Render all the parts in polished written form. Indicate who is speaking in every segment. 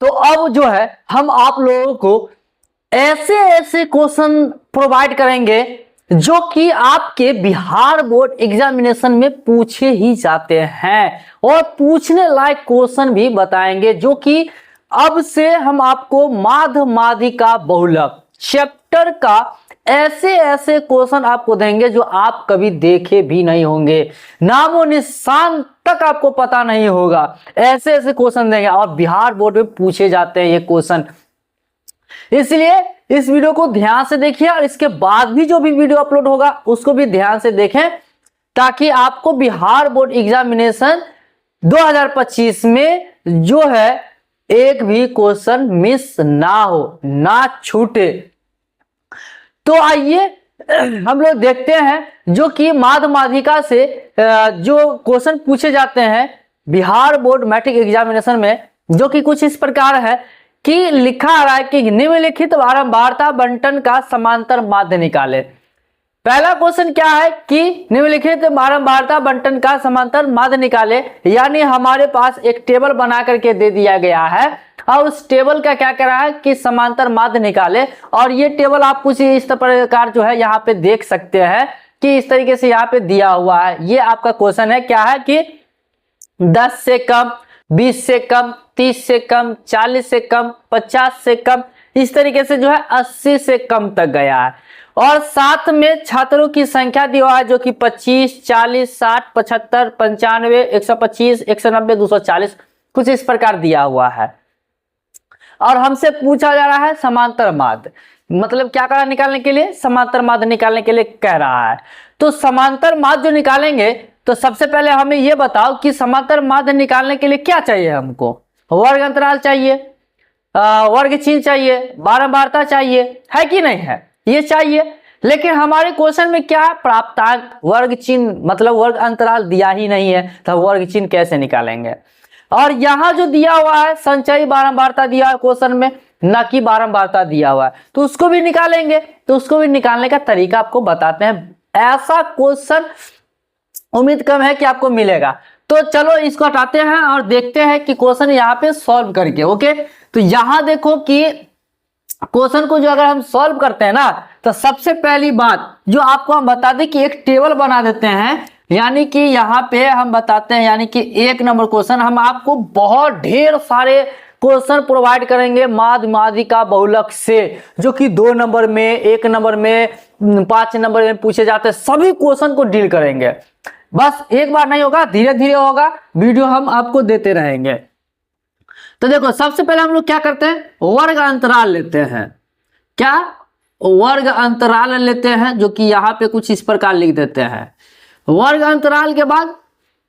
Speaker 1: तो अब जो है हम आप लोगों को ऐसे ऐसे क्वेश्चन प्रोवाइड करेंगे जो कि आपके बिहार बोर्ड एग्जामिनेशन में पूछे ही जाते हैं और पूछने लायक क्वेश्चन भी बताएंगे, जो कि अब से हम आपको माध माध्यिका बहुलक चैप्टर का ऐसे ऐसे क्वेश्चन आपको देंगे जो आप कभी देखे भी नहीं होंगे, नामो निशान तक आपको पता नहीं होगा। ऐसे ऐसे क्वेश्चन देंगे और बिहार बोर्ड में पूछे जाते हैं ये क्वेश्चन। इसलिए इस वीडियो को ध्यान से देखिए और इसके बाद भी जो भी वीडियो अपलोड होगा उसको भी ध्यान से देखें, ताकि आपको बिहार बोर्ड एग्जामिनेशन 2025 में जो है एक भी क्वेश्चन मिस ना हो, ना छूटे। तो आइए हम लोग देखते हैं जो कि माध माध्यिका से जो क्वेश्चन पूछे जाते हैं बिहार बोर्ड मैट्रिक एग्जामिनेशन में, जो कि कुछ इस प्रकार है कि लिखा आ रहा है कि निम्नलिखित बारंबारता बंटन का समांतर माध्य निकाले। पहला क्वेश्चन क्या है कि निम्नलिखित बारंबारता बंटन का समांतर माध्य निकाले, यानी हमारे पास एक टेबल बना करके दे दिया गया है और उस टेबल का क्या कह रहा है कि समांतर माध्य निकाले। और ये टेबल आप कुछ इस प्रकार जो है यहाँ पे देख सकते हैं कि इस तरीके से यहाँ पे दिया हुआ है। ये आपका क्वेश्चन है, क्या है कि 10 से कम, 20 से कम, 30 से कम, 40 से कम, 50 से कम, इस तरीके से जो है 80 से कम तक गया है। और साथ में छात्रों की संख्या दी हुआ है जो कि 25, 40, 60, 75, 95, 125, 190, 240 कुछ इस प्रकार दिया हुआ है। और हमसे पूछा जा रहा है समांतर माध्य, मतलब क्या करना निकालने के लिए, समांतर माध्य निकालने के लिए कह रहा है। तो समांतर माध्य जो निकालेंगे तो सबसे पहले हमें यह बताओ कि समांतर माध्य निकालने के लिए क्या चाहिए हमको। वर्ग अंतराल चाहिए, वर्ग चिन्ह चाहिए, बारंबारता चाहिए, है कि नहीं है, ये चाहिए। लेकिन हमारे क्वेश्चन में क्या प्राप्तांक, वर्ग चिन्ह मतलब वर्ग अंतराल दिया ही नहीं है, तो वर्ग चिन्ह कैसे निकालेंगे। और यहां जो दिया हुआ है संचयी बारंबारता दिया है क्वेश्चन में, न कि बारंबारता दिया हुआ है, तो उसको भी निकालेंगे। तो उसको भी निकालने का तरीका आपको बताते हैं। ऐसा क्वेश्चन उम्मीद कम है कि आपको मिलेगा। तो चलो इसको हटाते हैं और देखते हैं कि क्वेश्चन यहाँ पे सॉल्व करके। ओके, तो यहां देखो कि क्वेश्चन को जो अगर हम सॉल्व करते हैं ना, तो सबसे पहली बात जो आपको हम बता दें कि एक टेबल बना देते हैं, यानी कि यहाँ पे हम बताते हैं, यानी कि 1 नंबर क्वेश्चन हम आपको बहुत ढेर सारे क्वेश्चन प्रोवाइड करेंगे माध माध्यिका बहुलक से, जो कि 2 नंबर में, 1 नंबर में, 5 नंबर में पूछे जाते हैं। सभी क्वेश्चन को डील करेंगे। बस एक बार नहीं होगा, धीरे धीरे होगा, वीडियो हम आपको देते रहेंगे। तो देखो सबसे पहले हम लोग क्या करते हैं, वर्ग अंतराल लेते हैं। क्या वर्ग अंतराल लेते हैं, जो कि यहाँ पे कुछ इस प्रकार लिख देते हैं। वर्ग अंतराल के बाद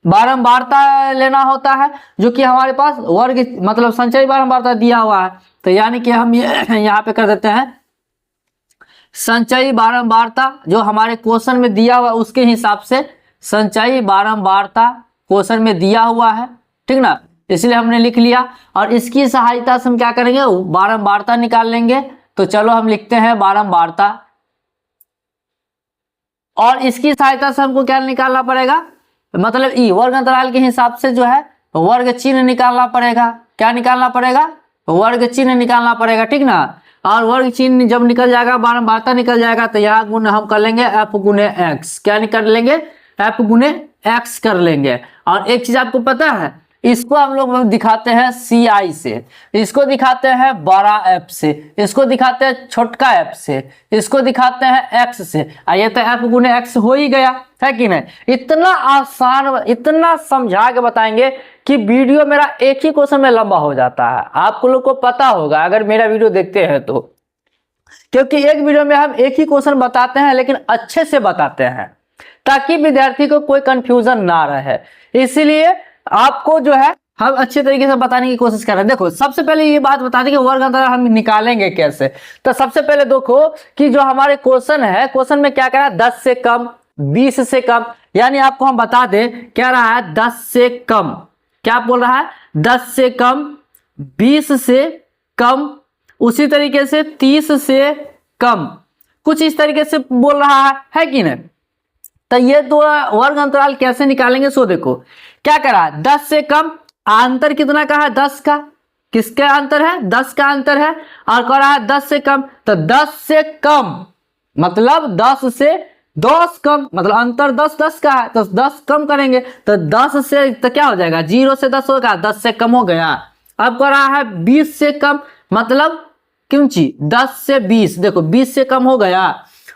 Speaker 1: बारंबारता लेना होता है, जो कि हमारे पास वर्ग मतलब संचयी बारंबारता दिया हुआ है। तो यानी कि हम यहाँ पे कर देते हैं संचयी बारंबारता जो हमारे क्वेश्चन में दिया हुआ उसके हिसाब से संचयी बारंबारता क्वेश्चन में दिया हुआ है, ठीक ना, इसलिए हमने लिख लिया। और इसकी सहायता से हम क्या करेंगे, बारंबारता निकाल लेंगे। तो चलो हम लिखते हैं बारंबारता, और इसकी सहायता से हमको क्या निकालना पड़ेगा, मतलब ई वर्ग अंतराल के हिसाब से जो है वर्ग चिन्ह निकालना पड़ेगा। क्या निकालना पड़ेगा, वर्ग चिन्ह निकालना पड़ेगा, ठीक ना। और वर्ग चिन्ह जब निकल जाएगा, बारंबारता निकल जाएगा, तो यहाँ गुण हम कर लेंगे f गुने x। क्या निकाल लेंगे, f गुने x कर लेंगे। और एक चीज आपको पता है, इसको हम लोग दिखाते हैं CI से, इसको दिखाते हैं बड़ा F से, इसको दिखाते हैं छोटका F से, इसको दिखाते हैं X से। ये तो F गुने X हो ही गया, है कि नहीं। इतना आसान, इतना समझा के बताएंगे कि वीडियो मेरा एक ही क्वेश्चन में लंबा हो जाता है। आप लोग को पता होगा अगर मेरा वीडियो देखते हैं तो, क्योंकि एक वीडियो में हम एक ही क्वेश्चन बताते हैं, लेकिन अच्छे से बताते हैं ताकि विद्यार्थी को कोई कंफ्यूजन ना रहे। इसीलिए आपको जो है हम अच्छे तरीके से बताने की कोशिश कर रहे हैं। देखो सबसे पहले ये बात बता दें कि वर्ग अंतराल हम निकालेंगे कैसे। तो सबसे पहले देखो कि जो हमारे क्वेश्चन है, क्वेश्चन में क्या कह रहा है, 10 से कम, 20 से कम, यानी आपको हम बता दें क्या रहा है, 10 से कम, क्या बोल रहा है, 10 से कम, 20 से कम, उसी तरीके से 30 से कम, कुछ इस तरीके से बोल रहा है कि नहीं। तो ये दो वर्ग अंतराल कैसे निकालेंगे, सो देखो क्या कह रहा है, 10 से कम, अंतर कितना का है, 10 का, किसका अंतर है, 10 का अंतर है, और कह रहा है 10 से कम, तो 10 से कम मतलब 10 से 10 कम, मतलब अंतर 10 10 का है, तो 10 कम करेंगे तो 10 से तो क्या हो जाएगा, 0 से 10 होगा, 10 से कम हो गया। अब कह रहा है 20 से कम, मतलब क्यों चीज 10 से 20, देखो 20 से कम हो गया।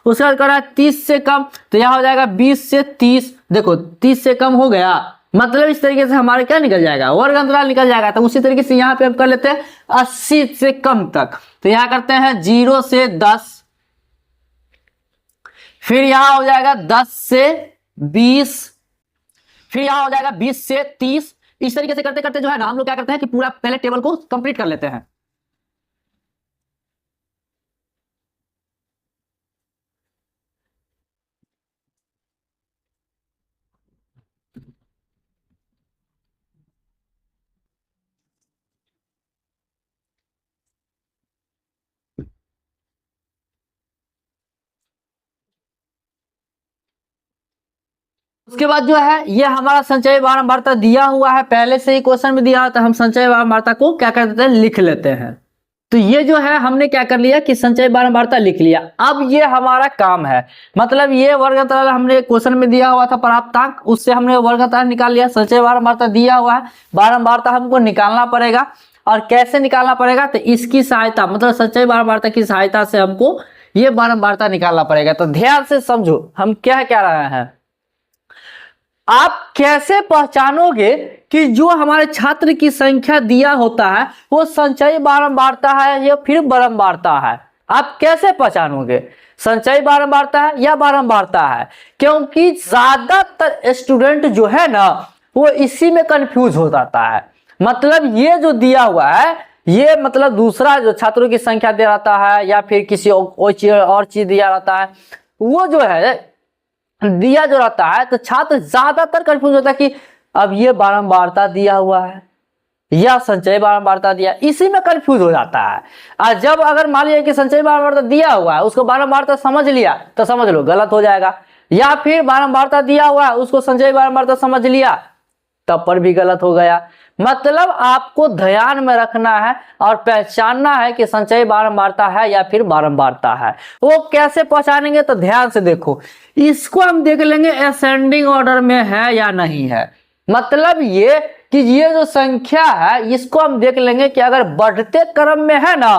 Speaker 1: उसके बाद कह रहा है 30 से कम, तो यह हो जाएगा 20 से 30, देखो 30 से कम हो गया, मतलब इस तरीके से हमारे क्या निकल जाएगा, वर्ग अंतराल निकल जाएगा। तो उसी तरीके से यहाँ पे हम कर लेते हैं 80 से कम तक, तो यहाँ करते हैं 0 से 10, फिर यहां हो जाएगा 10 से 20, फिर यहां हो जाएगा 20 से 30। इस तरीके से करते करते जो है ना हम लोग क्या करते हैं कि पूरा पहले टेबल को कंप्लीट कर लेते हैं। उसके बाद जो है ये हमारा संचय बारंबारता दिया हुआ है, पहले से ही क्वेश्चन में दिया होता है, हम संचय बारंबारता को क्या कर देते हैं, लिख लेते हैं। तो ये जो है हमने क्या कर लिया कि संचय बारंबारता लिख लिया। अब ये हमारा काम है, मतलब ये वर्ग अंतराल हमने क्वेश्चन में दिया हुआ था प्राप्तांक, उससे हमने वर्ग अंतराल निकाल लिया। संचय बारंबारता दिया हुआ है, बारंबारता हमको निकालना पड़ेगा, और कैसे निकालना पड़ेगा, तो इसकी सहायता मतलब संचय बारंबारता की सहायता से हमको ये बारंबारता निकालना पड़ेगा। तो ध्यान से समझो हम क्या कह रहे हैं। आप कैसे पहचानोगे कि जो हमारे छात्र की संख्या दिया होता है वो संचयी बारंबारता है या फिर बारंबारता है, आप कैसे पहचानोगे संचयी बारंबारता है या बारंबारता है? क्योंकि ज्यादातर स्टूडेंट जो है ना वो इसी में कंफ्यूज हो जाता है। मतलब ये जो दिया हुआ है ये मतलब दूसरा जो छात्रों की संख्या दे रहता है या फिर किसी और चीज दिया रहता है, वो जो है दिया जो रहता है तो छात्र ज्यादातर कंफ्यूज होता है कि अब ये बारंबारता दिया हुआ है या संचय बारंबारता दिया, इसी में कंफ्यूज हो जाता है। और जब अगर मान लिया कि संचय बारंबारता दिया हुआ है उसको बारंबारता समझ लिया तो समझ लो गलत हो जाएगा, या फिर बारंबारता दिया हुआ है उसको संचय बारंबारता समझ लिया तब पर भी गलत हो गया। मतलब आपको ध्यान में रखना है और पहचानना है कि संचयी बारंबारता है या फिर बारंबारता है। वो कैसे पहचानेंगे तो ध्यान से देखो, इसको हम देख लेंगे असेंडिंग ऑर्डर में है या नहीं है। मतलब ये कि ये जो संख्या है इसको हम देख लेंगे कि अगर बढ़ते क्रम में है ना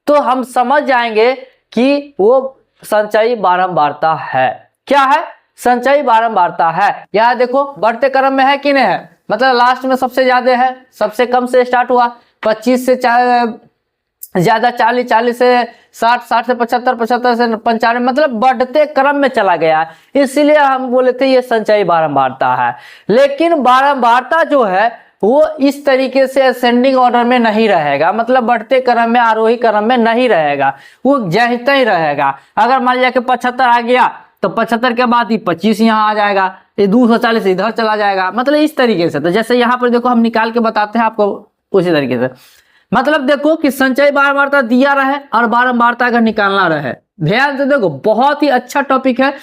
Speaker 1: तो हम समझ जाएंगे कि वो संचयी बारंबारता है। क्या है? संचयी बारंबारता है। यहां देखो बढ़ते क्रम में है कि नहीं है, मतलब लास्ट में सबसे ज्यादा है, सबसे कम से स्टार्ट हुआ, 25 से ज्यादा 40, 40 से 60, 60 से 75, 75 से 95, मतलब बढ़ते क्रम में चला गया, इसीलिए हम बोले थे ये संचयी बारंबारता है। लेकिन बारंबारता जो है वो इस तरीके से असेंडिंग ऑर्डर में नहीं रहेगा, मतलब बढ़ते क्रम में आरोही क्रम में नहीं रहेगा, वो जैसा ही रहेगा। अगर मान लिया कि 75 आ गया तो 75 के बाद ही 25 यहाँ आ जाएगा, ये 240 इधर चला जाएगा, मतलब इस तरीके से। तो जैसे यहाँ पर देखो हम निकाल के बताते हैं आपको उसी तरीके से। मतलब देखो कि संचयी बारंबारता दिया रहे और बारंबारता अगर निकालना रहे, ध्यान से देखो बहुत ही अच्छा टॉपिक है।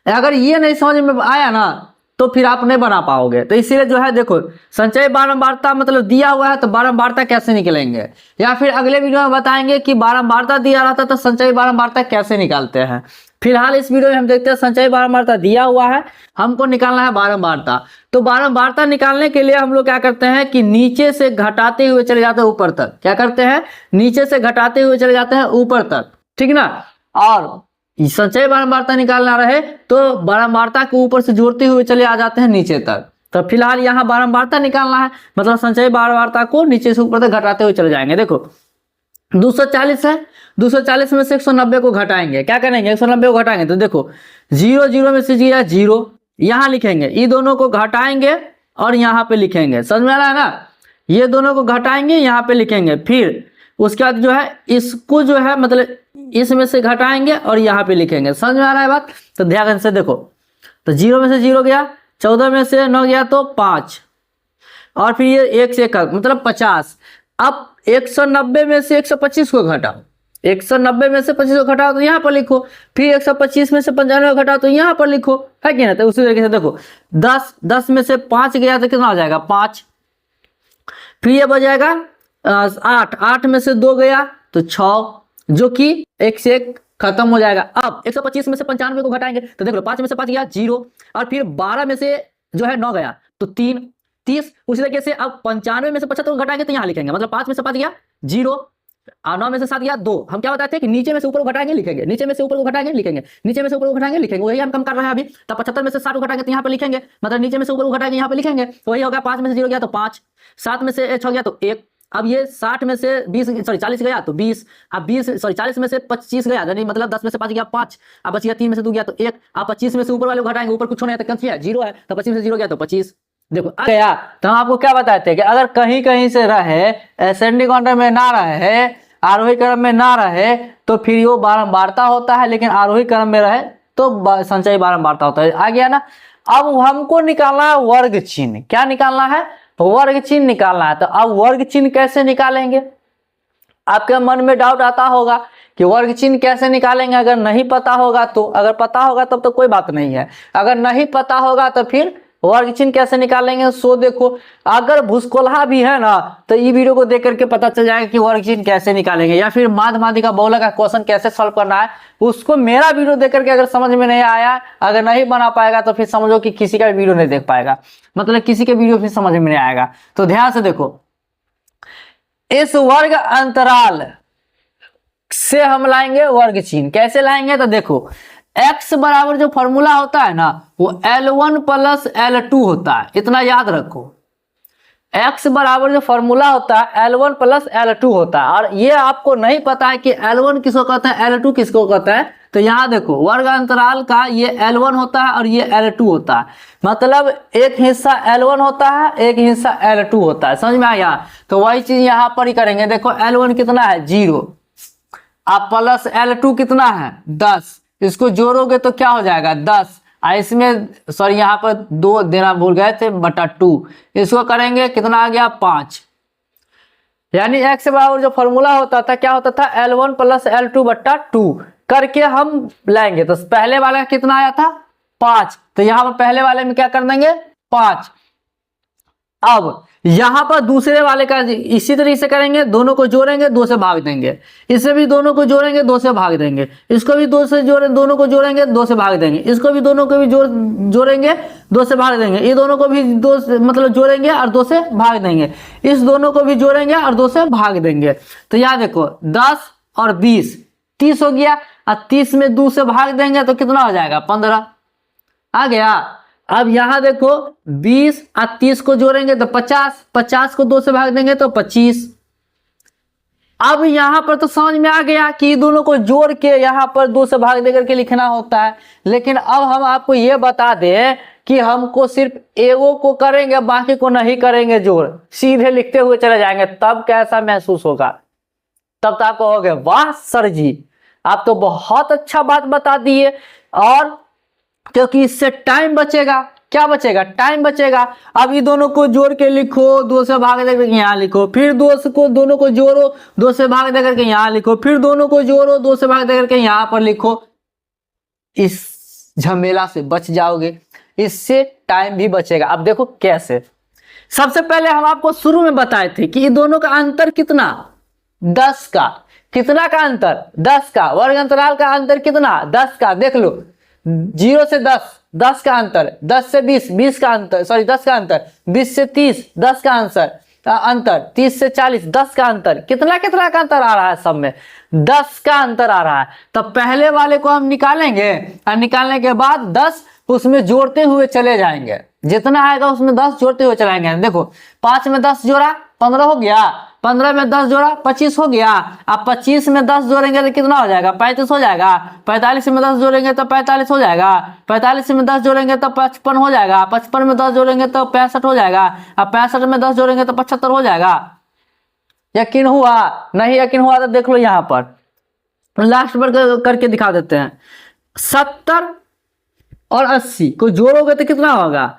Speaker 1: अगर ये नहीं समझ में आया ना तो फिर आप नहीं बना पाओगे। तो इसीलिए जो है देखो संचयी बारंबारता मतलब दिया हुआ है तो बारंबारता कैसे निकलेंगे, या फिर अगले वीडियो में बताएंगे कि बारंबारता दिया रहता तो संचयी बारंबारता कैसे निकालते हैं। फिलहाल इस वीडियो में हम देखते हैं संचयी बारंबारता दिया हुआ है, हमको निकालना है बारंबारता। तो बारंबारता निकालने के लिए हम लोग क्या करते हैं कि नीचे से घटाते हुए चले जाते हैं ऊपर तक। क्या करते हैं? नीचे से घटाते हुए चले जाते हैं ऊपर तक, ठीक ना। और संचयी बारंबारता निकालना रहे तो बारंबारता के ऊपर से जोड़ते हुए चले आ जाते हैं नीचे तक। तो फिलहाल यहाँ बारंबारता निकालना है, मतलब संचयी बारंबारता को नीचे से ऊपर तक घटाते हुए चले जाएंगे। देखो 240 है, 240 में से 190 को घटाएंगे। क्या करेंगे? 190 को घटाएंगे तो देखो 0 0 में से गया 0, यहाँ लिखेंगे, ये दोनों को घटाएंगे और यहाँ पे लिखेंगे। समझ में आ रहा है ना? ये दोनों को घटाएंगे यहाँ पे लिखेंगे, फिर उसके बाद जो है इसको जो है मतलब इसमें से घटाएंगे और यहाँ पे लिखेंगे। समझ में आ रहा है बात? तो ध्यान से देखो, तो 0 में से 0 गया, 14 में से 9 गया तो 5, और फिर ये 1 से 1 मतलब 50। अब 190 में से 125 को घटाओ, 190 में से 25 को घटाओ तो यहाँ पर लिखो, फिर 125 में से 95 को घटाओ तो यहाँ पर लिखो, है कि ना। तो उसी तरीके से देखो 10 में से 5 गया तो कितना हो जाएगा? 5। फिर ये बच जाएगा 8, 8 में से 2 गया तो 6, जो कि 1 से 1 खत्म हो जाएगा। अब 125 में से 95 को घटाएंगे तो देख लो 5 में से 5 गया 0, और फिर 12 में से जो है 9 गया तो 3, 30। उसी तरीके से अब 95 में से 75 को घटाएंगे तो यहाँ लिखेंगे, मतलब 5 में से 5 गया 0 और 9 में से 7 गया 2। हम क्या बताते हैं कि नीचे में से ऊपर को घटाएंगे लिखेंगे, नीचे में से ऊपर को घटाएंगे लिखेंगे, नीचे में से ऊपर को घटाएंगे लिखेंगे, वही हम कम कर रहे हैं अभी। तब 75 में से 60 को घटाएंगे तो यहाँ पे लिखेंगे, मतलब नीचे में से ऊपर को घटाएंगे यहाँ पे लिखेंगे, वही होगा। 5 में से 0 गया तो 5, 7 में से 6 गया तो 1। अब ये 60 में से 40 गया तो 20, अब 40 में से 25 गया यानी मतलब 10 में से 5 गया 5, अब बच गया 3 में से 2 गया तो 1। अब 25 में से ऊपर वाले को घटाएंगे, ऊपर कुछ नहीं है तो कैंसिल है 0 है, तो 25 में से 0 गया तो 25। देखो आ गया। तो हम आपको क्या बताते हैं कि अगर कहीं कहीं से रहे, असेंडिंग ऑर्डर में ना रहे, आरोही क्रम में ना रहे तो फिर वो बारंबारता होता है, लेकिन आरोही क्रम में रहे तो संचयी बारंबारता होता है। आ गया ना। अब हमको निकालना है वर्ग चिन्ह। क्या निकालना है? वर्ग चिन्ह निकालना है। तो अब वर्ग चिन्ह कैसे निकालेंगे? आपके मन में डाउट आता होगा कि वर्ग चिन्ह कैसे निकालेंगे। अगर नहीं पता होगा तो, अगर पता होगा तब तो कोई बात नहीं है, अगर नहीं पता होगा तो फिर वर्ग चिन्ह कैसे निकालेंगे। सो देखो, अगर भूस्कोल्हा भी है ना तो ये वीडियो को देख करके पता चल जाएगा कि वर्ग चिन्ह कैसे निकालेंगे, या फिर माध्यमाधिका बहुलक का क्वेश्चन कैसे सॉल्व करना है उसको मेरा वीडियो देख करके अगर समझ में नहीं आया, अगर नहीं बना पाएगा तो फिर समझो कि किसी का वीडियो नहीं देख पाएगा, मतलब किसी के वीडियो फिर समझ में नहीं आएगा। तो ध्यान से देखो, इस वर्ग अंतराल से हम लाएंगे वर्ग चिन्ह। कैसे लाएंगे? तो देखो, x बराबर जो फॉर्मूला होता है ना वो L1 प्लस L2 होता है, इतना याद रखो। x बराबर जो फॉर्मूला होता है L1 प्लस L2 होता है। और ये आपको नहीं पता है कि L1 किसको कहता है, L2 किसको कहता है, तो यहाँ देखो वर्ग अंतराल का ये L1 होता है और ये L2 होता है, मतलब एक हिस्सा L1 होता है, एक हिस्सा L2 होता है। समझ में आया? तो वही चीज यहाँ पर ही करेंगे। देखो L1 कितना है 0, अब प्लस L2 कितना है 10, इसको जोड़ोगे तो क्या हो जाएगा 10, इसमें सॉरी यहाँ पर 2 देना भूल गए थे बटा 2, इसको करेंगे कितना आ गया 5। यानी x बराबर जो फॉर्मूला होता था क्या होता था L1 प्लस L2 बटा 2 करके हम लाएंगे। तो पहले वाला कितना आया था 5, तो यहाँ पर पहले वाले में क्या कर देंगे 5। अब यहां पर दूसरे वाले का इसी तरीके से करेंगे, दोनों को जोड़ेंगे 2 से भाग देंगे, इससे भी दोनों को जोड़ेंगे 2 से भाग देंगे, इसको भी 2 से जोड़े दोनों को जोड़ेंगे 2 से भाग देंगे, इसको भी दोनों को भी जोड़ेंगे 2 से भाग देंगे, ये दोनों को भी 2 से मतलब जोड़ेंगे और 2 से भाग देंगे, इस दोनों को भी जोड़ेंगे और 2 से भाग देंगे। तो यहाँ देखो 10 और 20 30 हो गया, और 30 में 2 से भाग देंगे तो कितना हो जाएगा 15 आ गया। अब यहां देखो 20 और 30 को जोड़ेंगे तो 50, 50 को 2 से भाग देंगे तो 25। अब यहां पर तो समझ में आ गया कि दोनों को जोड़ के यहां पर 2 से भाग देकर के लिखना होता है। लेकिन अब हम आपको यह बता दें कि हमको सिर्फ एगो को करेंगे, बाकी को नहीं करेंगे जोड़, सीधे लिखते हुए चले जाएंगे, तब कैसा महसूस होगा? तब तो आप कहोगे वाह सर जी आप तो बहुत अच्छा बात बता दिए, और क्योंकि इससे टाइम बचेगा। क्या बचेगा? टाइम बचेगा। अब ये दोनों को जोड़ के लिखो, 2 से भाग देकर के यहाँ लिखो, फिर दोनों को जोड़ो 2 से भाग देकर के यहाँ लिखो, फिर दोनों को जोड़ो 2 से भाग देकर के यहाँ पर लिखो। इस झमेला से बच जाओगे, इससे टाइम भी बचेगा। अब देखो कैसे। सबसे पहले हम आपको शुरू में बताए थे कि ये दोनों का अंतर कितना 10 का। कितना का अंतर 10 का। वर्ग अंतराल का अंतर कितना 10 का। देख लो 0 से 10 10 का अंतर, 10 से 20 20 का अंतर, सॉरी 10 का अंतर, 20 से 30 10 का अंतर, 30 से 40 10 का अंतर। कितना कितना का अंतर आ रहा है? सब में 10 का अंतर आ रहा है। तब पहले वाले को हम निकालेंगे और निकालने के बाद 10 उसमें जोड़ते हुए चले जाएंगे, जितना आएगा उसमें 10 जोड़ते हुए चलाएंगे। देखो 5 में 10 जोड़ा 15 हो गया, 15 में 10 जोड़ा 25 हो गया। अब 25 में 10 जोड़ेंगे तो कितना हो जाएगा 35 हो जाएगा। 45 में 10 जोड़ेंगे तो 45 हो जाएगा। 45 में 10 जोड़ेंगे तो 55 हो जाएगा। 55 में 10 जोड़ेंगे तो 65 हो जाएगा। अब 65 में 10 जोड़ेंगे तो 75 हो जाएगा। यकीन हुआ? नहीं यकीन हुआ तो देख लो यहाँ पर लास्ट पर करके दिखा देते हैं। 70 और 80 को जोड़ोगे तो कितना होगा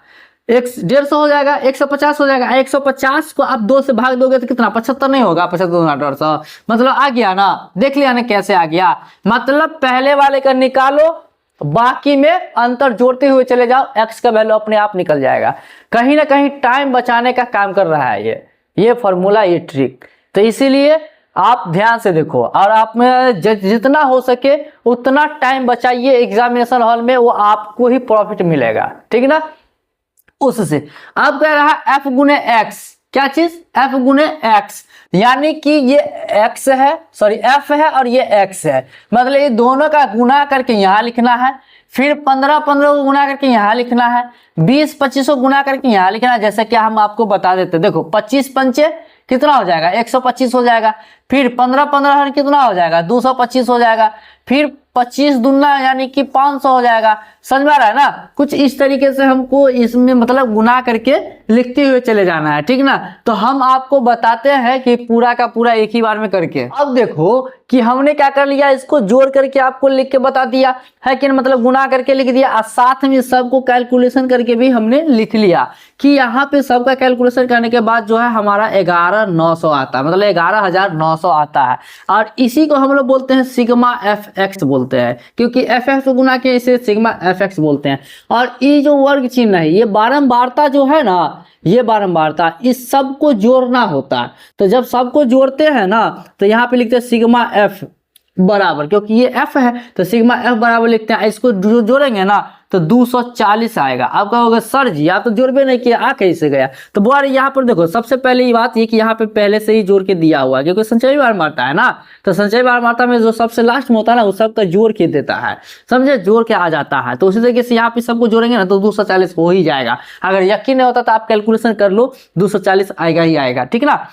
Speaker 1: 150 हो जाएगा, 150 हो जाएगा। 150 को आप 2 से भाग दोगे तो कितना 75 नहीं होगा, 75 मतलब आ गया ना। देख लिया ना कैसे आ गया। मतलब पहले वाले का निकालो, बाकी में अंतर जोड़ते हुए चले जाओ, x का वैल्यू अपने आप निकल जाएगा। कहीं ना कहीं टाइम बचाने का काम कर रहा है ये। ये फॉर्मूला, ये ट्रिक। तो इसीलिए आप ध्यान से देखो और आप में जितना हो सके उतना टाइम बचाइए एग्जामिनेशन हॉल में, वो आपको ही प्रॉफिट मिलेगा, ठीक ना। उससे अब कह रहा है f गुने x, क्या चीज, f गुने x, यानी कि ये x है, सॉरी f है और ये x है, मतलब ये दोनों का गुना करके यहाँ लिखना है, फिर 15 15 को गुना करके यहाँ लिखना है, 20 25 को गुना करके यहाँ लिखना है। जैसे कि हम आपको बता देते, देखो 25 पंचे कितना हो जाएगा, 125 हो जाएगा, फिर 15 15 कितना हो जाएगा, 225 हो जाएगा, फिर 25 दूना यानी कि 500 हो जाएगा। समझ में आ रहा है ना। कुछ इस तरीके से हमको इसमें मतलब गुना करके लिखते हुए चले जाना है, ठीक ना। तो हम आपको बताते हैं कि पूरा का पूरा एक ही बार में करके। अब देखो कि हमने क्या कर लिया, इसको जोड़ करके आपको लिख के बता दिया है कि मतलब गुना करके लिख दिया, और साथ में सबको कैलकुलेशन करके भी हमने लिख लिया कि यहाँ पे सबका कैलकुलेशन करने के बाद जो है हमारा 11,900 आता है, मतलब 11,900 आता है। और इसी को हम लोग बोलते हैं सिग्मा fx बोलते हैं, क्योंकि fx गुना के इसे सिग्मा fx बोलते हैं। और ये जो वर्ग चिन्ह है, ये बारंबारता जो है ना, ये बारंबारता, इस सब को जोड़ना होता है। तो जब सबको जोड़ते हैं ना तो यहाँ पे लिखते हैं सिग्मा f बराबर, क्योंकि ये f है तो सिग्मा f बराबर लिखते हैं। इसको जोड़ेंगे ना तो 240 आएगा। आप कहोगे सर जी आप तो जोड़बे नहीं किया, आ कैसे गया। तो बोल यहाँ पर देखो, सबसे पहले ये बात ये कि यहाँ पे पहले से ही जोड़ के दिया हुआ है, क्योंकि संचयी बारंबारता है ना। तो संचयी बारंबारता में जो सबसे लास्ट में होता है ना, वो सबका जोड़ के देता है, समझे, जोड़ के आ जाता है। तो उसी तरीके से यहाँ पे सबको जोड़ेंगे ना तो 240 हो ही जाएगा। अगर यकीन नहीं होता तो आप कैलकुलेशन कर लो, 240 आएगा ही आएगा, ठीक ना।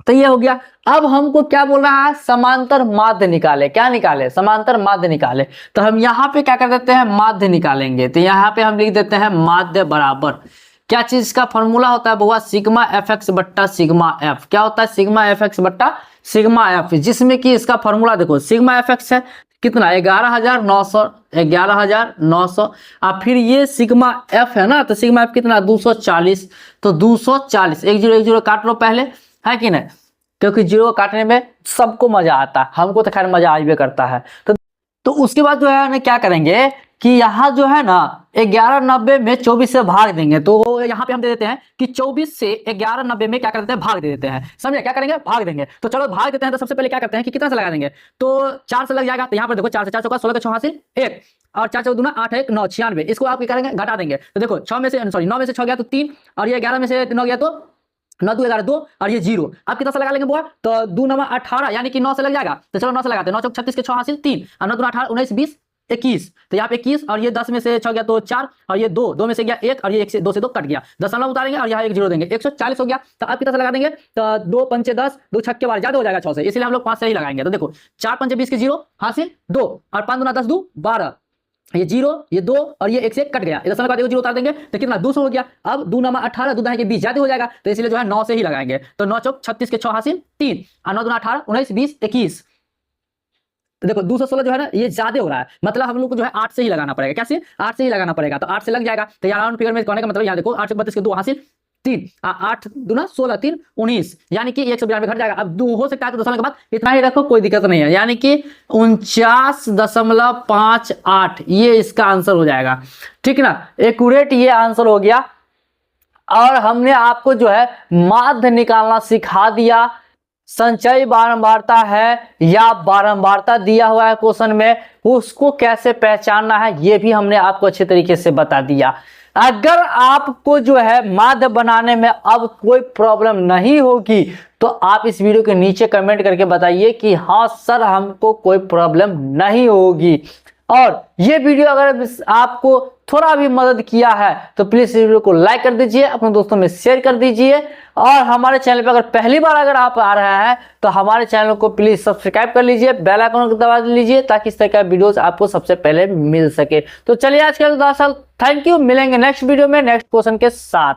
Speaker 1: तो ये हो गया। अब हमको क्या बोल रहा है, समांतर माध्य निकाले। क्या निकाले, समांतर माध्य निकाले। तो हम यहाँ पे क्या कर देते हैं, माध्य निकालेंगे। तो यहाँ पे हम लिख देते हैं माध्य बराबर, क्या चीज का फॉर्मूला होता है बहुआ, सिग्मा fx बट्टा सिग्मा f। क्या होता है, सिग्मा fx बट्टा सिग्मा f, जिसमें कि इसका फॉर्मूला देखो, सिग्मा fx है कितना, 11,900, 11,900। और फिर ये सिग्मा f है ना, तो सिग्मा f कितना, 240। तो 240, 1 0 1 0 काट लो पहले, है कि नहीं, क्योंकि जीरो काटने में सबको मजा आता है, हमको तो खैर मजा आइबे करता है। तो उसके बाद जो है ना क्या करेंगे कि यहाँ जो है ना 1190 में 24 से भाग देंगे। तो यहाँ पे हम दे देते हैं कि 24 से 1190 में क्या कर देते हैं, भाग दे देते हैं। समझे, क्या करेंगे, भाग देंगे। तो चलो भाग देते हैं। तो सबसे पहले क्या करते हैं कि कितना से लगा देंगे, तो 4 से लग जाएगा। तो यहाँ पर देखो 4 से 4 चौका 16 के 6 हासिल 1, और 4 4 दूना 8 1 9 96। इसको आप क्या करेंगे, घटा देंगे। तो देखो 6 में से सॉरी 9 में से 6 गया तो 3, और ये 11 में से 9 गया तो 9 2 11 2, और ये 0। आप कितना से लगा लेंगे बुआ, तो 2 9 18 यानी कि 9 से लग जाएगा। तो चलो 9 से लगाते हैं। 9 चौक 36 के 6 हासिल 3, और 9 2 18 19 20 21। तो यहाँ पे 21, और ये 10 में से 6 गया तो 4, और ये 2 2 में से गया 1, और ये 1 से 2 से 2 कट गया, दशमलव उतारेंगे और यहाँ 1 0 देंगे, 140 हो गया। तो आप कितना से लगा देंगे, तो 2 पंचे 10, 2 छक्के बार ज्यादा हो जाएगा 6 से, इसलिए हम लोग 5 से ही लगाएंगे। तो देखो 4 पंचे 20 के 0 हासिल 2, और 5 दूना 10 2 12, ये 0 ये 2 और ये 1 से कट गया, दशमलव का 0 उतार देंगे तो कितना 200 हो गया। अब 2 9 18, 2 के 20 ज्यादा हो जाएगा, तो इसलिए जो है 9 से ही लगाएंगे। तो 9 चौक 36 के 6 हासिल 3, और 9 2 18 19 20 21। तो देखो 216 जो है ना ये ज्यादा हो रहा है, मतलब हम लोग को जो है 8 से ही लगाना पड़ेगा। कैसे, 8 से ही लगाना पड़ेगा। तो 8 से लग जाएगा। तो यहाँ राउंड फिगर में करने का मतलब यहाँ देखो 8 32 के 2 हासिल 3, 8 दूना 16 3 19, यानी कि 192 घट जाएगा। अब 2 हो सकता है तो दशमलव के बाद इतना ही रखो, कोई दिक्कत नहीं है, यानी कि 49.58 ये इसका आंसर हो जाएगा, ठीक ना। एक्यूरेट ये आंसर हो गया। और हमने आपको जो है माध्य निकालना सिखा दिया। संचयी बारंबारता है या बारंबारता दिया हुआ है क्वेश्चन में, उसको कैसे पहचानना है ये भी हमने आपको अच्छे तरीके से बता दिया। अगर आपको जो है माध्य बनाने में अब कोई प्रॉब्लम नहीं होगी तो आप इस वीडियो के नीचे कमेंट करके बताइए कि हाँ सर हमको कोई प्रॉब्लम नहीं होगी। और ये वीडियो अगर आपको थोड़ा भी मदद किया है तो प्लीज इस वीडियो को लाइक कर दीजिए, अपने दोस्तों में शेयर कर दीजिए। और हमारे चैनल पर अगर पहली बार अगर आप आ रहे हैं तो हमारे चैनल को प्लीज सब्सक्राइब कर लीजिए, बेल आइकन को दबा लीजिए ताकि इस तरह का वीडियोस आपको सबसे पहले मिल सके। तो चलिए आज के लिए थैंक यू, मिलेंगे नेक्स्ट वीडियो में नेक्स्ट क्वेश्चन के साथ।